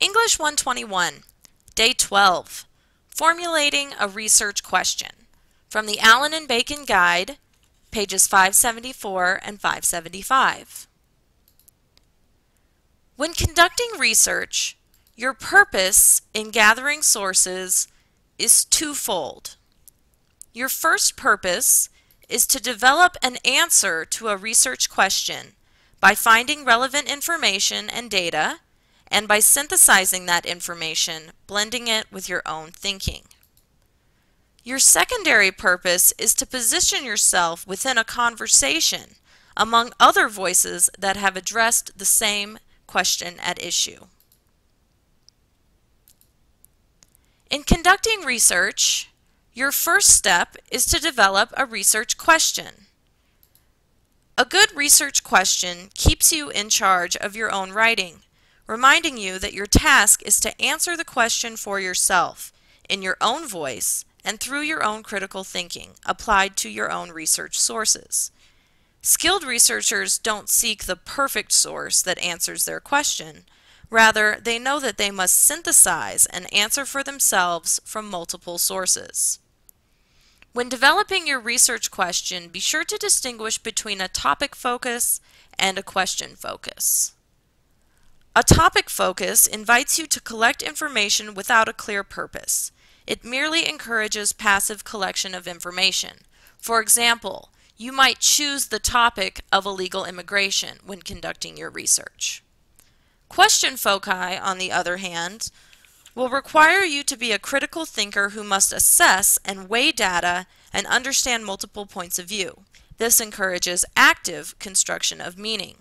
English 121, Day 12, Formulating a Research Question, from the Allen and Bacon Guide, pages 574 and 575. When conducting research, your purpose in gathering sources is twofold. Your first purpose is to develop an answer to a research question by finding relevant information and data, and by synthesizing that information, blending it with your own thinking. Your secondary purpose is to position yourself within a conversation among other voices that have addressed the same question at issue. In conducting research, your first step is to develop a research question. A good research question keeps you in charge of your own writing, reminding you that your task is to answer the question for yourself, in your own voice, and through your own critical thinking, applied to your own research sources. Skilled researchers don't seek the perfect source that answers their question. Rather, they know that they must synthesize an answer for themselves from multiple sources. When developing your research question, be sure to distinguish between a topic focus and a question focus. A topic focus invites you to collect information without a clear purpose. It merely encourages passive collection of information. For example, you might choose the topic of illegal immigration when conducting your research. Question foci, on the other hand, will require you to be a critical thinker who must assess and weigh data and understand multiple points of view. This encourages active construction of meaning.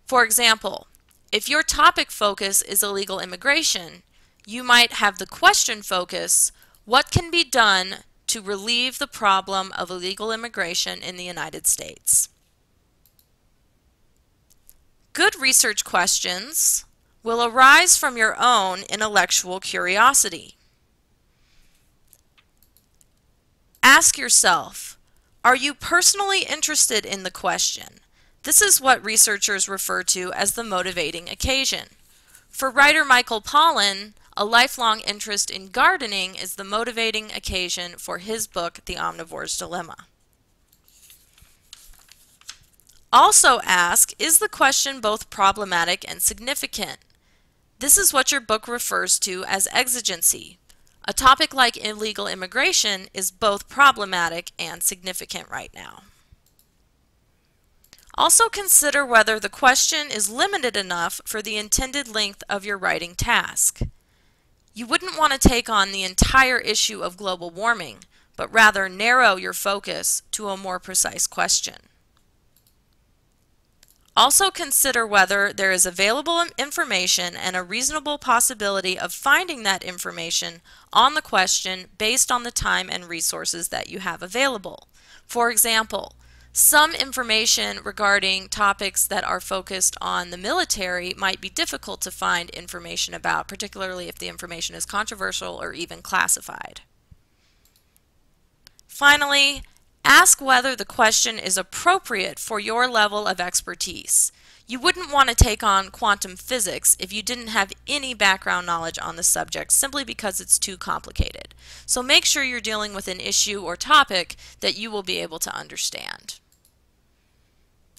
For example, if your topic focus is illegal immigration, you might have the question focus, what can be done to relieve the problem of illegal immigration in the United States? Good research questions will arise from your own intellectual curiosity. Ask yourself, are you personally interested in the question? This is what researchers refer to as the motivating occasion. For writer Michael Pollan, a lifelong interest in gardening is the motivating occasion for his book, The Omnivore's Dilemma. Also ask, is the question both problematic and significant? This is what your book refers to as exigency. A topic like illegal immigration is both problematic and significant right now. Also consider whether the question is limited enough for the intended length of your writing task. You wouldn't want to take on the entire issue of global warming, but rather narrow your focus to a more precise question. Also consider whether there is available information and a reasonable possibility of finding that information on the question based on the time and resources that you have available. For example, some information regarding topics that are focused on the military might be difficult to find information about, particularly if the information is controversial or even classified. Finally, ask whether the question is appropriate for your level of expertise. You wouldn't want to take on quantum physics if you didn't have any background knowledge on the subject simply because it's too complicated. So make sure you're dealing with an issue or topic that you will be able to understand.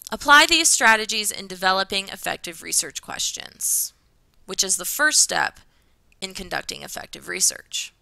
Apply these strategies in developing effective research questions, which is the first step in conducting effective research.